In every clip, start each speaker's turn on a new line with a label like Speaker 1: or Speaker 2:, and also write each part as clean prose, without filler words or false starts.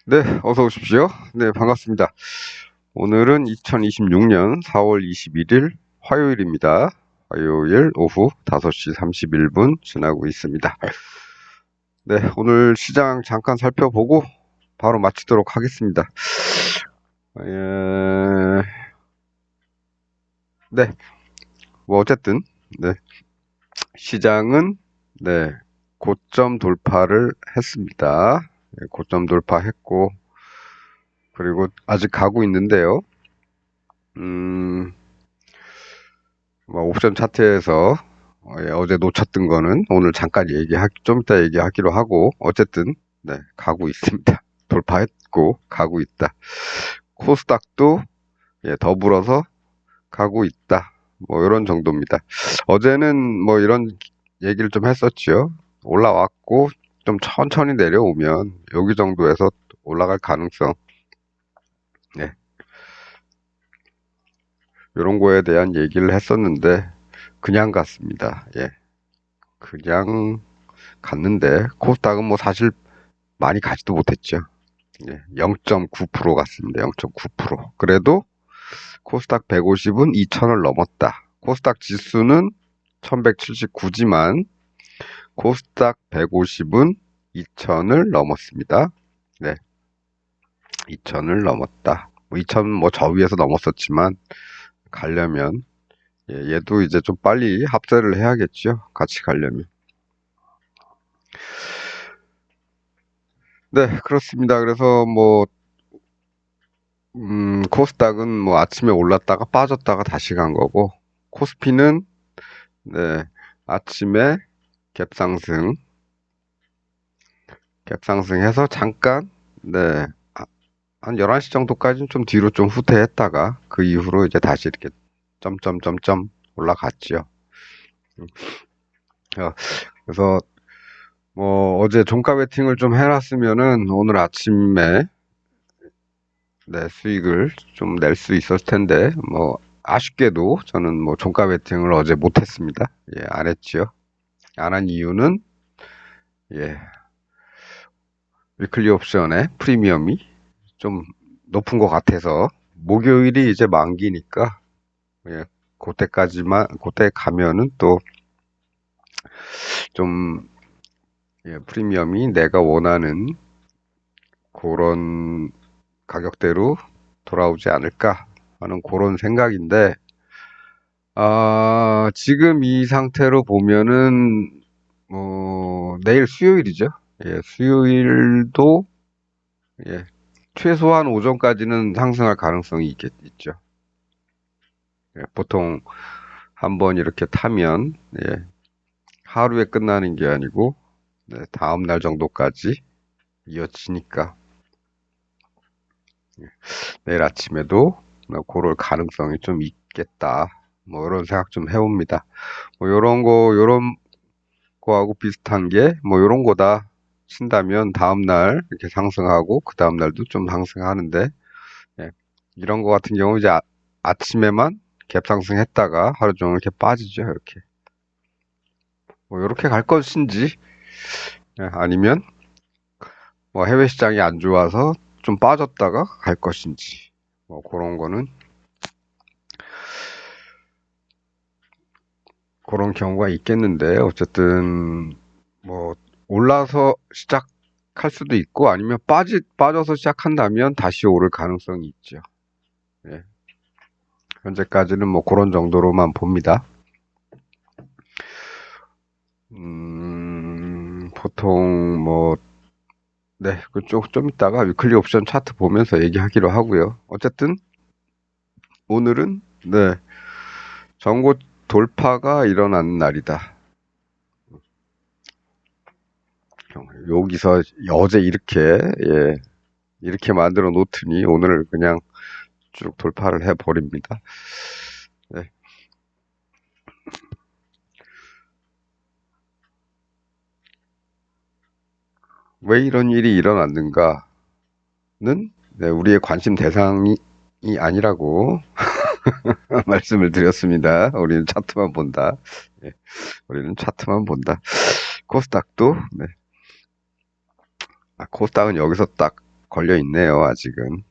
Speaker 1: 네, 어서 오십시오. 네, 반갑습니다. 오늘은 2026년 4월 21일 화요일입니다. 화요일 오후 5시 31분 지나고 있습니다. 네, 오늘 시장 잠깐 살펴보고 바로 마치도록 하겠습니다. 에... 네, 뭐 어쨌든 네, 시장은 네, 고점 돌파를 했습니다. 네, 고점 돌파했고 그리고 아직 가고 있는데요. 음, 뭐 옵션 차트에서 어제 놓쳤던 거는 오늘 잠깐 좀 이따 얘기하기로 하고 어쨌든 네, 가고 있습니다. 돌파했고 가고 있다. 코스닥도 더불어서 가고 있다. 뭐 이런 정도입니다. 어제는 뭐 이런 얘기를 좀 했었지요. 올라왔고 좀 천천히 내려오면 여기 정도에서 올라갈 가능성 네, 이런 거에 대한 얘기를 했었는데 그냥 갔습니다. 예. 그냥 갔는데 코스닥은 뭐 사실 많이 가지도 못했죠. 예, 0.9% 갔습니다. 0.9%. 그래도 코스닥 150은 2000을 넘었다. 코스닥 지수는 1179지만 코스닥 150은 2000을 넘었습니다. 네, 2000을 넘었다. 뭐 2000 뭐 저 위에서 넘었었지만 가려면 얘도 이제 좀 빨리 합세를 해야겠죠. 같이 가려면. 네, 그렇습니다. 그래서 뭐 코스닥은 뭐 아침에 올랐다가 빠졌다가 다시 간 거고, 코스피는, 네, 아침에 갭상승, 갭상승해서 잠깐, 네, 한 11시 정도까지는 좀 뒤로 좀 후퇴했다가, 그 이후로 이제 다시 이렇게 점점점점 올라갔죠. 어, 그래서 뭐 어제 종가 베팅을 좀 해놨으면은 오늘 아침에 네, 수익을 좀 낼 수 있었을 텐데, 뭐, 아쉽게도 저는 뭐 종가 베팅을 어제 못했습니다. 예, 안 했지요. 안 한 이유는, 예, 위클리 옵션의 프리미엄이 좀 높은 것 같아서, 목요일이 이제 만기니까, 예, 그때 가면은 또 좀, 예, 프리미엄이 내가 원하는 그런 가격대로 돌아오지 않을까 하는 그런 생각인데, 지금 이 상태로 보면은, 내일 수요일이죠. 예, 수요일도, 예, 최소한 오전까지는 상승할 가능성이 있죠. 예, 보통 한번 이렇게 타면, 예, 하루에 끝나는 게 아니고, 네, 다음 날 정도까지 이어지니까, 내일 아침에도 그럴 가능성이 좀 있겠다. 뭐, 이런 생각 좀 해봅니다. 뭐, 요런 거하고 비슷한 게 뭐 요런 거다 친다면 다음날 이렇게 상승하고 그 다음날도 좀 상승하는데 예, 이런 거 같은 경우 이제 아침에만 갭 상승했다가 하루 종일 이렇게 빠지죠. 이렇게 뭐 이렇게 갈 것인지 아니면 뭐 해외 시장이 안 좋아서 좀 빠졌다가 갈 것인지 뭐 그런 거는 그런 경우가 있겠는데 어쨌든 뭐 올라서 시작할 수도 있고 아니면 빠져서 시작한다면 다시 오를 가능성이 있죠. 예. 현재까지는 뭐 그런 정도로만 봅니다. 보통 뭐 네, 그쪽 좀 이따가 위클리 옵션 차트 보면서 얘기하기로 하고요. 어쨌든 오늘은 네, 전고 돌파가 일어나는 날이다. 여기서 어제 이렇게 만들어 놓더니 오늘 그냥 쭉 돌파를 해 버립니다. 네. 왜 이런 일이 일어났는가는 네, 우리의 관심 대상이 아니라고 말씀을 드렸습니다. 우리는 차트만 본다. 예, 우리는 차트만 본다. 코스닥도 네. 코스닥은 여기서 딱 걸려 있네요, 아직은.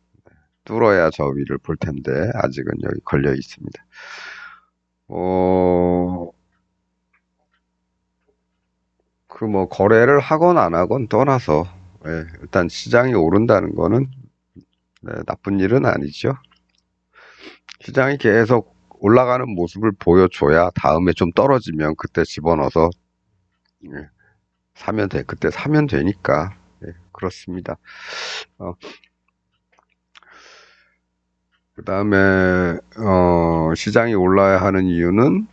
Speaker 1: 뚫어야 저 위를 볼 텐데, 아직은 여기 걸려 있습니다. 그 뭐, 거래를 하건 안 하건 떠나서, 예, 일단 시장이 오른다는 거는, 네, 나쁜 일은 아니죠. 시장이 계속 올라가는 모습을 보여줘야 다음에 좀 떨어지면 그때 집어넣어서, 예, 그때 사면 되니까. 예, 그렇습니다. 어, 그 다음에, 시장이 올라야 하는 이유는,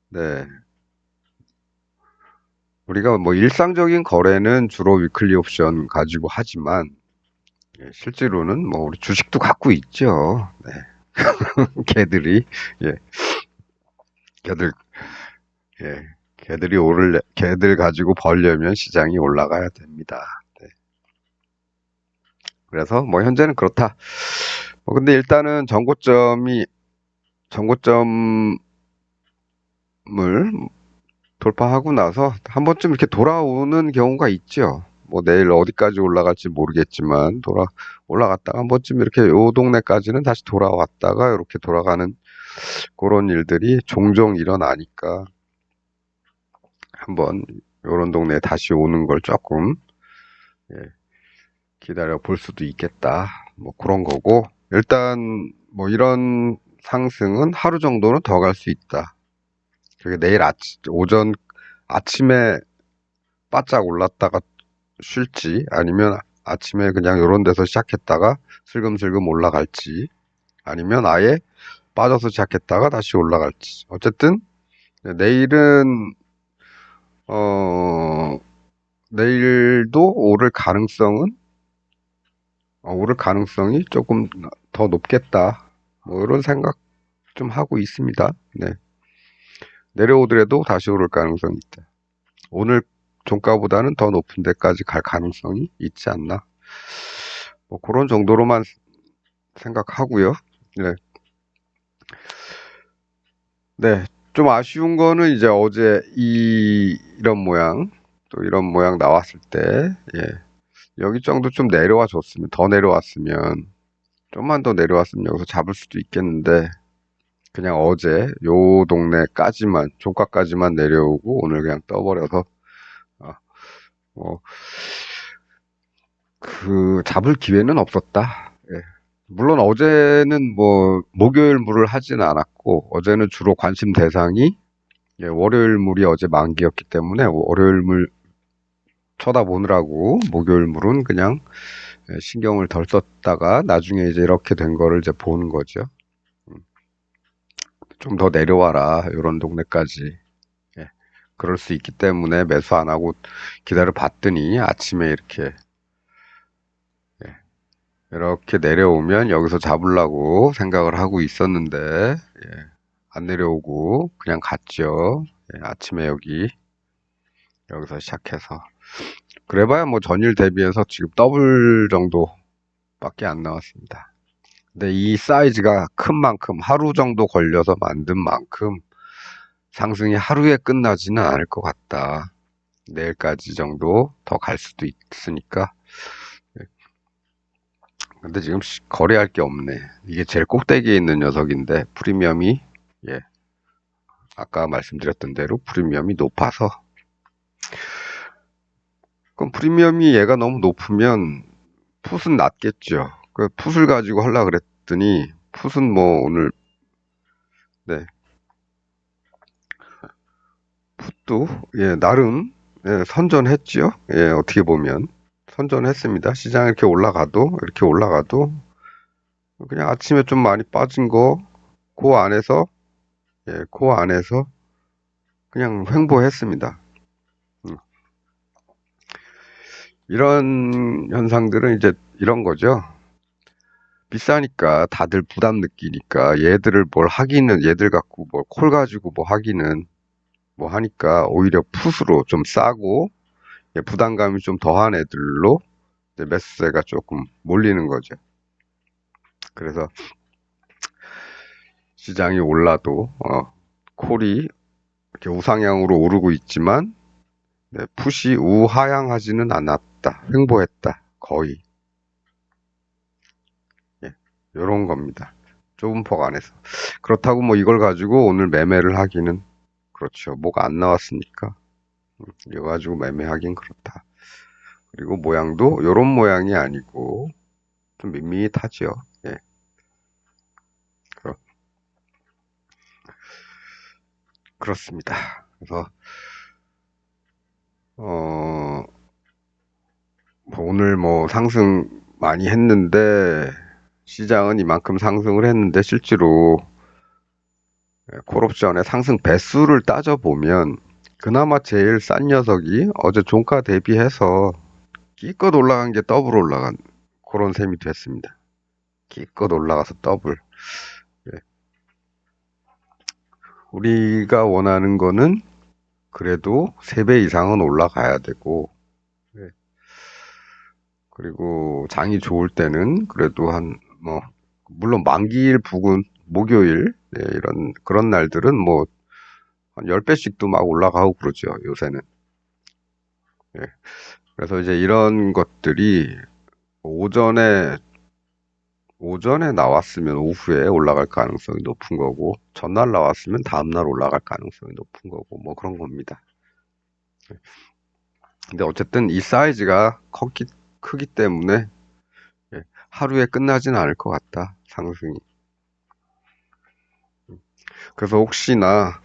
Speaker 1: 네, 우리가 뭐 일상적인 거래는 주로 위클리 옵션 가지고 하지만, 예, 실제로는 뭐 우리 주식도 갖고 있죠. 네. 걔들이, 예, 걔들, 예, 걔들 가지고 벌려면 시장이 올라가야 됩니다. 네. 그래서 뭐 현재는 그렇다. 근데 일단은 전고점을 돌파하고 나서 한 번쯤 이렇게 돌아오는 경우가 있죠. 뭐 내일 어디까지 올라갈지 모르겠지만 올라갔다가 한 번쯤 이렇게 요 동네까지는 다시 돌아왔다가 이렇게 돌아가는 그런 일들이 종종 일어나니까 한번 요런 동네에 다시 오는 걸 조금, 예, 기다려 볼 수도 있겠다. 뭐 그런 거고, 일단 뭐 이런 상승은 하루 정도는 더 갈 수 있다. 그게 내일 아침에 바짝 올랐다가 쉴지, 아니면 아침에 그냥 요런 데서 시작했다가 슬금슬금 올라갈지, 아니면 아예 빠져서 시작했다가 다시 올라갈지. 어쨌든 내일은 어 내일도 오를 가능성이 조금 더 높겠다. 뭐 이런 생각 좀 하고 있습니다. 네. 내려오더라도 다시 오를 가능성이 있다. 오늘 종가보다는 더 높은 데까지 갈 가능성이 있지 않나. 뭐 그런 정도로만 생각하고요. 네. 네. 좀 아쉬운 거는 이제 어제 또 이런 모양 나왔을 때, 예. 여기 정도 좀 더 내려왔으면, 좀만 더 내려왔으면 여기서 잡을 수도 있겠는데, 그냥 어제 요 동네까지만, 종가까지만 내려오고, 오늘 그냥 떠버려서, 아, 뭐, 잡을 기회는 없었다. 예. 물론 어제는 뭐, 목요일 물을 하진 않았고, 어제는 주로 관심 대상이, 예, 월요일 물이 어제 만기였기 때문에, 월요일 물 쳐다보느라고, 목요일 물은 그냥, 예, 신경을 덜 썼다가, 나중에 이제 이렇게 된 거를 이제 보는 거죠. 좀 더 내려와라, 요런 동네까지. 예. 그럴 수 있기 때문에 매수 안 하고 기다려 봤더니 아침에 이렇게 내려오면 여기서 잡으려고 생각을 하고 있었는데, 예, 안 내려오고 그냥 갔죠. 예, 아침에 여기서 시작해서. 그래봐야 뭐 전일 대비해서 지금 더블 정도밖에 안 나왔습니다. 근데 이 사이즈가 큰 만큼, 하루 정도 걸려서 만든 만큼 상승이 하루에 끝나지는 않을 것 같다. 내일까지 정도 더 갈 수도 있으니까. 근데 지금 거래할 게 없네. 이게 제일 꼭대기에 있는 녀석인데 프리미엄이, 예, 아까 말씀드렸던 대로 프리미엄이 높아서, 그럼 프리미엄이 얘가 너무 높으면 풋은 낮겠죠. 그 풋을 가지고 하려고 그랬더니 풋은 뭐 오늘, 네, 풋도, 예, 나름, 예, 선전했지요. 예, 어떻게 보면 선전했습니다. 시장 이렇게 올라가도 그냥 아침에 좀 많이 빠진 그 안에서, 예, 그 안에서 그냥 횡보했습니다. 음. 이런 현상들은 이제 이런 거죠. 비싸니까 다들 부담 느끼니까 얘들 갖고 콜 가지고 뭐 하기는 뭐 하니까 오히려 풋으로 좀 싸고, 예, 부담감이 좀 더한 애들로 이제 매수세가 조금 몰리는 거죠. 그래서 시장이 올라도, 콜이 이렇게 우상향으로 오르고 있지만, 네, 풋이 우하향하지는 않았다. 횡보했다. 거의. 요런 겁니다. 좁은 폭 안에서. 그렇다고 뭐 이걸 가지고 오늘 매매를 하기는 그렇죠. 뭐가 안 나왔으니까. 이거 가지고 매매하긴 그렇다. 그리고 모양도 요런 모양이 아니고 좀 밋밋하죠. 예. 그렇, 그렇습니다. 그래서 어, 뭐 오늘 뭐 상승 많이 했는데 시장은 이만큼 상승을 했는데 실제로 콜옵션의 상승 배수를 따져보면 그나마 제일 싼 녀석이 어제 종가 대비해서 기껏 올라간 게 더블 올라간 그런 셈이 됐습니다. 기껏 올라가서 더블. 예. 우리가 원하는 거는 그래도 3배 이상은 올라가야 되고, 예. 그리고 장이 좋을 때는 그래도 뭐, 물론 만기일 부근, 목요일, 예, 이런, 그런 날들은 뭐, 한 10배씩도 막 올라가고 그러죠, 요새는. 예. 그래서 이제 이런 것들이 오전에, 오전에 나왔으면 오후에 올라갈 가능성이 높은 거고, 전날 나왔으면 다음날 올라갈 가능성이 높은 거고, 뭐 그런 겁니다. 근데 어쨌든 이 사이즈가 크기 때문에 예, 하루에 끝나진 않을 것 같다, 상승이. 그래서 혹시나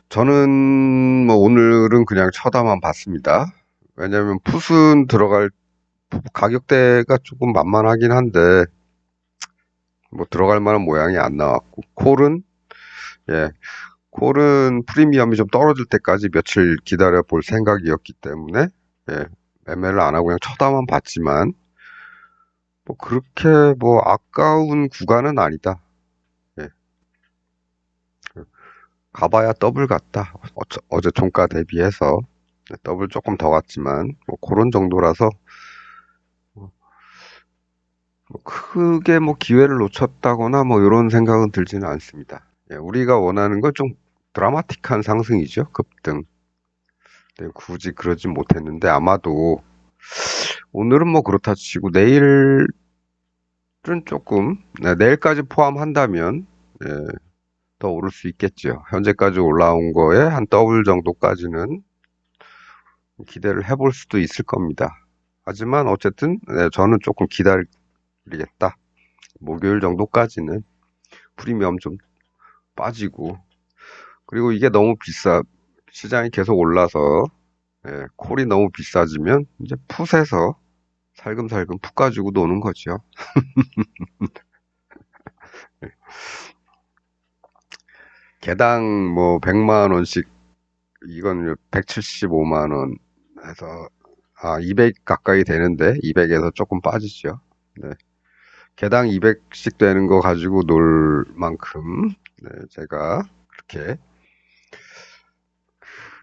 Speaker 1: 저는 뭐 오늘은 그냥 쳐다만 봤습니다. 왜냐면 풋은 들어갈 가격대가 조금 만만하긴 한데 뭐 들어갈 만한 모양이 안 나왔고 예, 콜은 프리미엄이 좀 떨어질 때까지 며칠 기다려 볼 생각이었기 때문에 예, 매매를 안 하고 그냥 쳐다만 봤지만 뭐 그렇게 뭐 아까운 구간은 아니다. 예, 가봐야 더블 같다. 어제 종가 대비해서 더블 조금 더 갔지만 뭐 그런 정도라서 뭐 크게 뭐 기회를 놓쳤다거나 뭐 이런 생각은 들지는 않습니다. 예, 우리가 원하는 건 좀 드라마틱한 상승이죠. 급등. 네, 굳이 그러진 못했는데 아마도 오늘은 뭐 그렇다 치고 내일은 조금 내일까지 포함한다면 예, 더 오를 수 있겠죠. 현재까지 올라온 거에 한 더블 정도까지는 기대를 해볼 수도 있을 겁니다. 하지만 어쨌든 저는 조금 기다리겠다. 목요일 정도까지는 프리미엄 좀 빠지고 그리고 이게 너무 시장이 계속 올라서 콜이 너무 비싸지면 이제 풋에서 살금살금 풋 가지고 노는 거죠. 개당 뭐 100만 원씩 이건 175만 원 해서 200 가까이 되는데 200에서 조금 빠지죠. 네. 개당 200씩 되는 거 가지고 놀 만큼 제가 그렇게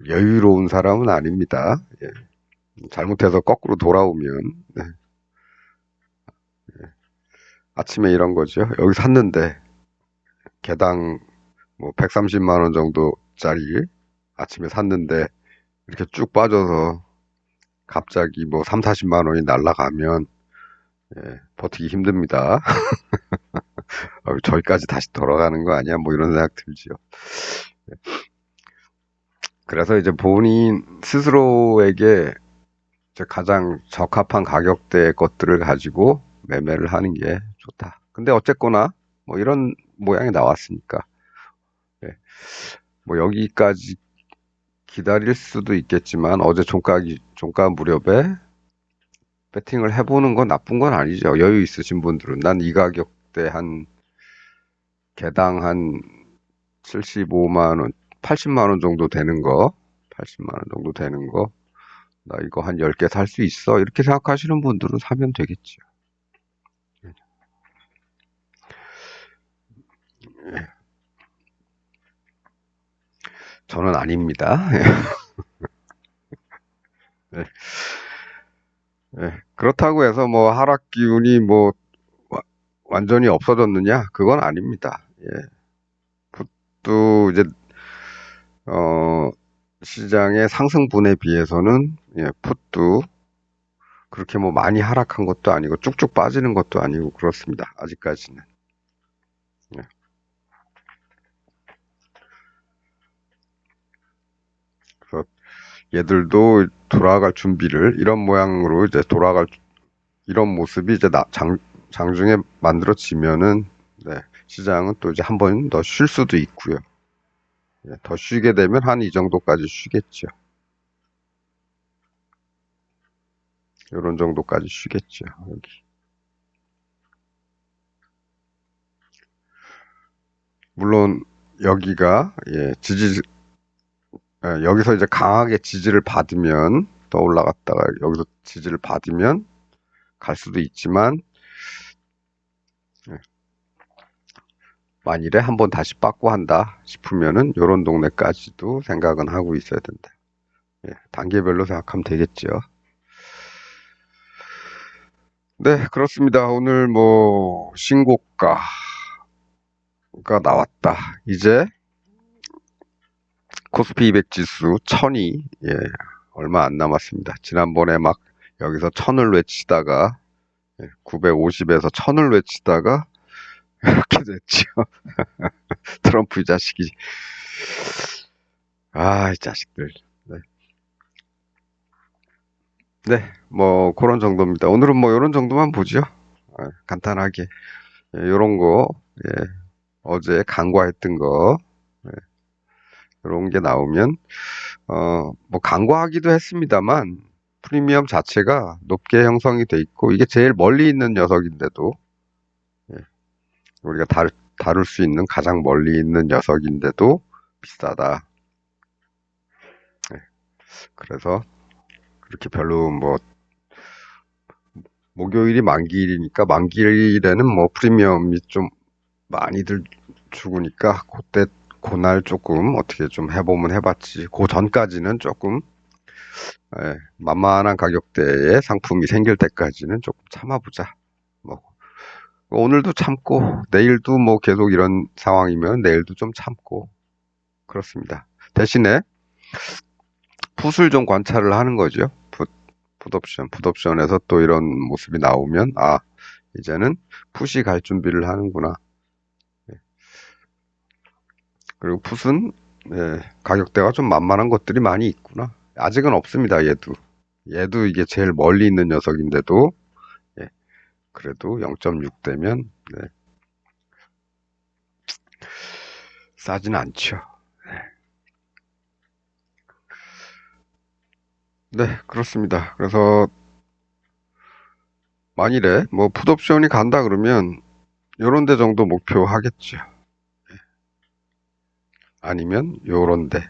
Speaker 1: 여유로운 사람은 아닙니다. 예. 잘못해서 거꾸로 돌아오면 네. 아침에 이런 거죠. 여기 샀는데 개당 뭐 130만 원 정도짜리 아침에 샀는데 이렇게 쭉 빠져서 갑자기 뭐 3, 40만 원이 날아가면 버티기 힘듭니다. 저기까지 다시 돌아가는 거 아니야? 뭐 이런 생각 들지요. 그래서 이제 본인 스스로에게 이제 가장 적합한 가격대의 것들을 가지고 매매를 하는 게 좋다. 근데 어쨌거나 뭐 이런 모양이 나왔으니까 뭐 여기까지 기다릴 수도 있겠지만 어제 종가 무렵에 배팅을 해보는 건 나쁜 건 아니죠. 여유 있으신 분들은 난 이 가격대 한 개당 한 75만 원, 80만 원 정도 되는 거, 80만 원 정도 되는 거, 나 이거 한 10개 살 수 있어. 이렇게 생각하시는 분들은 사면 되겠죠. 저는 아닙니다. 네. 네. 그렇다고 해서 뭐 하락 기운이 뭐 완전히 없어졌느냐? 그건 아닙니다. 예. 또 이제 어 시장의 상승분에 비해서는 풋도 그렇게 뭐 많이 하락한 것도 아니고 쭉쭉 빠지는 것도 아니고 그렇습니다. 아직까지는. 예. 그래서 얘들도 돌아갈 준비를 이런 모양으로 이제 이런 모습이 이제 장중에 만들어지면은 네, 시장은 또 이제 한 번 더 쉴 수도 있고요. 예, 더 쉬게 되면 한 이 정도까지 쉬겠죠. 이런 정도까지 쉬겠죠. 여기. 물론 여기가 여기서 이제 강하게 지지를 받으면 더 올라갔다가 여기서 지지를 받으면 갈 수도 있지만 예, 만일에 한번 다시 빠꾸 한다 싶으면은 요런 동네까지도 생각은 하고 있어야 된다. 예, 단계별로 생각하면 되겠죠. 네, 그렇습니다. 오늘 뭐 신고가가 나왔다. 이제 코스피 200 지수 1000이 얼마 안 남았습니다. 지난번에 막 여기서 1000을 외치다가 950에서 1000을 외치다가 이렇게 됐죠. 트럼프 이 자식이. 아, 이 자식들. 네. 네, 뭐 그런 정도입니다. 오늘은 뭐 이런 정도만 보죠. 간단하게. 요런 거, 예, 어제 간과했던 거, 이런 게 나오면, 뭐 간과하기도 했습니다만, 프리미엄 자체가 높게 형성이 돼 있고, 이게 제일 멀리 있는 녀석인데도, 예, 우리가 다룰 수 있는 가장 멀리 있는 녀석인데도 비싸다. 예, 그래서 그렇게 별로 뭐, 목요일이 만기일이니까 만기일에는 뭐 프리미엄이 좀 많이들 죽으니까 그때 그날 조금 어떻게 좀 해보면 해봤지. 그 전까지는 조금 만만한 가격대의 상품이 생길 때까지는 조금 참아보자. 뭐 오늘도 참고 내일도 뭐 계속 이런 상황이면 내일도 좀 참고 그렇습니다. 대신에 풋을 좀 관찰을 하는 거죠. 풋옵션에서 또 이런 모습이 나오면 이제는 풋이 갈 준비를 하는구나. 그리고 풋은 가격대가 좀 만만한 것들이 많이 있구나. 아직은 없습니다. 얘도 이게 제일 멀리 있는 녀석인데도 예, 그래도 0.6대면 싸진 않죠. 네, 그렇습니다. 그래서 만일에 뭐 풋옵션이 간다 그러면 요런 데 정도 목표 하겠죠. 아니면 요런 데죠.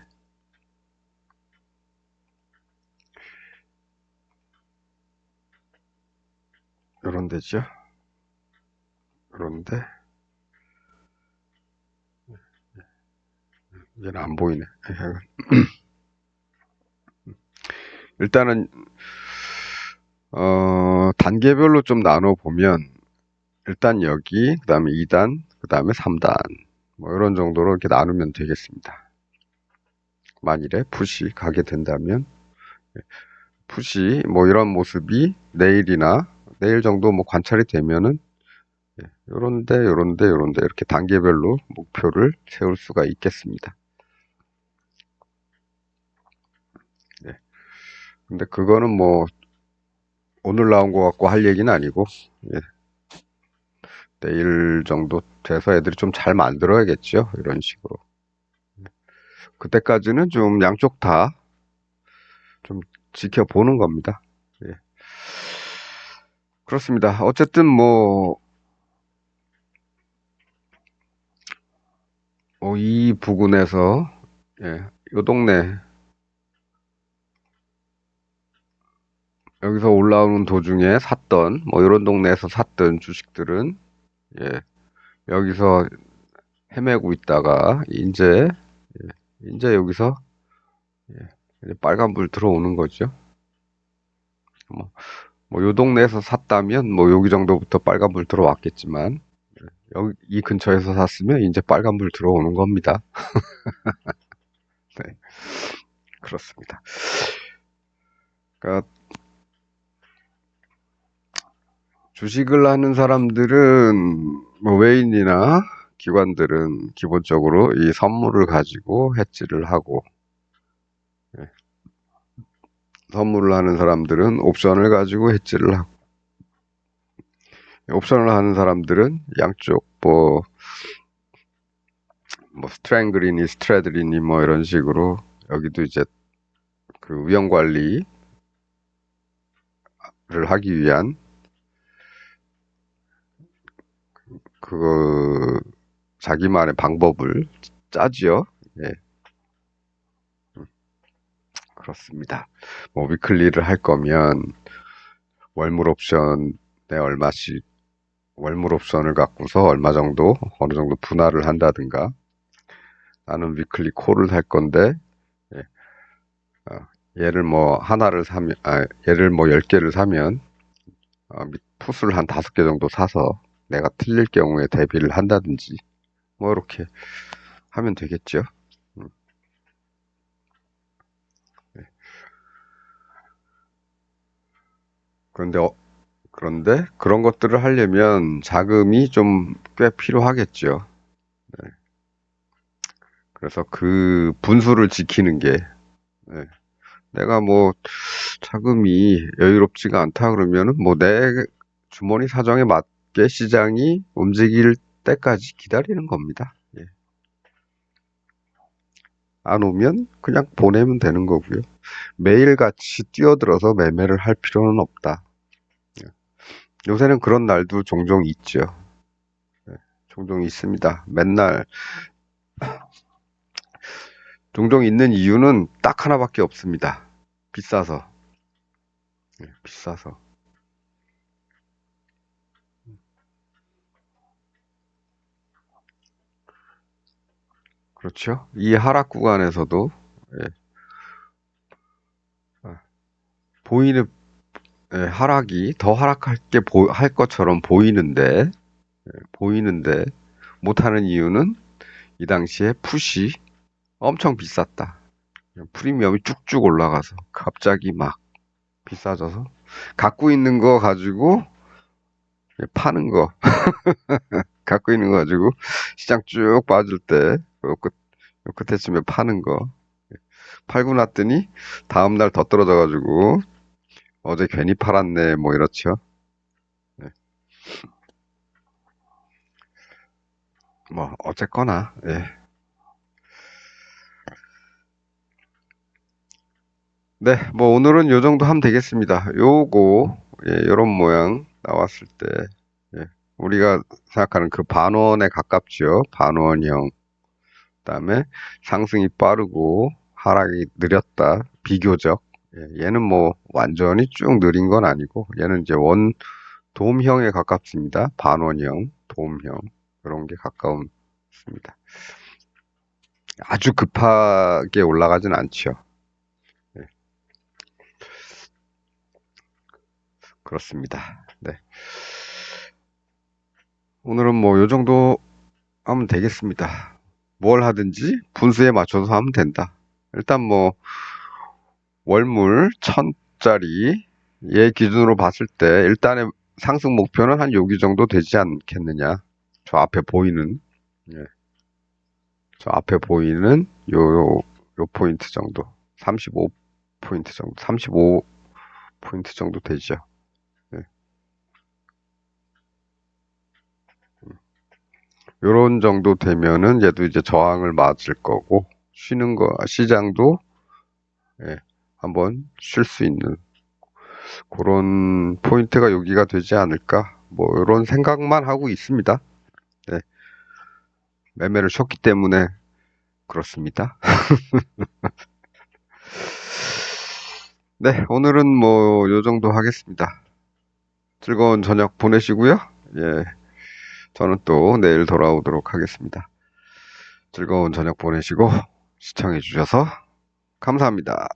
Speaker 1: 요런 데 얘는 안 보이네. 일단은 단계별로 좀 나눠 보면 일단 여기, 그 다음에 2단, 그 다음에 3단 뭐 이런 정도로 이렇게 나누면 되겠습니다. 만일에 풋이 가게 된다면 풋이 뭐 이런 모습이 내일 정도 뭐 관찰이 되면은 요런데 이렇게 단계별로 목표를 세울 수가 있겠습니다. 네. 근데 그거는 뭐 오늘 나온 것 같고 할 얘기는 아니고 예, 내일 정도 돼서 애들이 좀 잘 만들어야겠죠. 이런 식으로. 그때까지는 좀 양쪽 다 좀 지켜보는 겁니다. 예. 그렇습니다. 어쨌든 이 부근에서 요 동네 여기서 올라오는 도중에 샀던 뭐 이런 동네에서 샀던 주식들은 예, 여기서 헤매고 있다가 이제 여기서 이제 빨간불 들어오는 거죠. 뭐, 요 동네에서 샀다면 뭐 여기 정도부터 빨간불 들어왔겠지만 여기 이 근처에서 샀으면 이제 빨간불 들어오는 겁니다. 네, 그렇습니다. 그러니까 주식을 하는 사람들은, 뭐, 외인이나 기관들은 기본적으로 이 선물을 가지고 해지를 하고, 예, 선물을 하는 사람들은 옵션을 가지고 해지를 하고, 옵션을 하는 사람들은 양쪽, 스트랭글이니, 스트래들이니, 뭐, 이런 식으로, 여기도 이제 그 위험 관리를 하기 위한, 그, 자기만의 방법을 짜지요. 예, 그렇습니다. 뭐, 위클리를 할 거면, 월물 옵션에 얼마씩, 월물 옵션을 갖고서 얼마 정도, 어느 정도 분할을 한다든가, 나는 위클리 콜을 살 건데, 예, 얘를 뭐, 하나를 사면, 얘를 뭐, 10개를 사면, 풋을 한 5개 정도 사서 내가 틀릴 경우에 대비를 한다든지, 뭐, 이렇게 하면 되겠죠. 네. 그런데, 그런데 그런 것들을 하려면 자금이 좀 꽤 필요하겠죠. 네. 그래서 그 분수를 지키는 게, 네. 내가 뭐 자금이 여유롭지가 않다 그러면은 뭐 내 주머니 사정에 맞게 시장이 움직일 때까지 기다리는 겁니다. 예. 안 오면 그냥 보내면 되는 거고요. 매일같이 뛰어들어서 매매를 할 필요는 없다. 예. 요새는 그런 날도 종종 있죠. 예. 종종 있습니다. 맨날 종종 있는 이유는 딱 하나밖에 없습니다. 비싸서. 예, 비싸서. 그렇죠. 이 하락 구간에서도 예, 아, 보이는 예, 하락이 더 하락할 할 것처럼 보이는데 못하는 이유는 이 당시에 풋이 엄청 비쌌다. 프리미엄이 쭉쭉 올라가서 갑자기 막 비싸져서 갖고 있는 거 가지고 파는 거 갖고 있는 거 가지고 시장 쭉 빠질 때 요 끝에쯤에 파는 거 팔고 났더니 다음날 더 떨어져가지고 어제 괜히 팔았네 뭐 이렇죠. 네. 뭐 어쨌거나 예. 네, 뭐 오늘은 요 정도 하면 되겠습니다. 요런 모양 나왔을 때 예, 우리가 생각하는 그 반원에 가깝죠. 반원형. 그다음에 상승이 빠르고 하락이 느렸다. 비교적. 예, 얘는 뭐 완전히 쭉 느린 건 아니고 얘는 이제 돔형에 가깝습니다. 반원형, 돔형 그런 게 가까움습니다. 아주 급하게 올라가진 않죠. 네, 그렇습니다. 네. 오늘은 뭐 요 정도 하면 되겠습니다. 뭘 하든지 분수에 맞춰서 하면 된다. 일단 뭐 월물 1000짜리 얘 기준으로 봤을 때 일단의 상승 목표는 한 여기 정도 되지 않겠느냐. 저 앞에 보이는 예, 저 앞에 보이는 요 포인트 정도 35포인트 정도 35포인트 정도 되죠. 예. 요런 정도 되면은 얘도 이제 저항을 맞을 거고 쉬는 거 시장도 예, 한번 쉴 수 있는 그런 포인트가 여기가 되지 않을까 뭐 이런 생각만 하고 있습니다. 네, 매매를 쉬었기 때문에 그렇습니다. 네, 오늘은 뭐 요 정도 하겠습니다. 즐거운 저녁 보내시고요. 예, 저는 또 내일 돌아오도록 하겠습니다. 즐거운 저녁 보내시고 시청해 주셔서 감사합니다.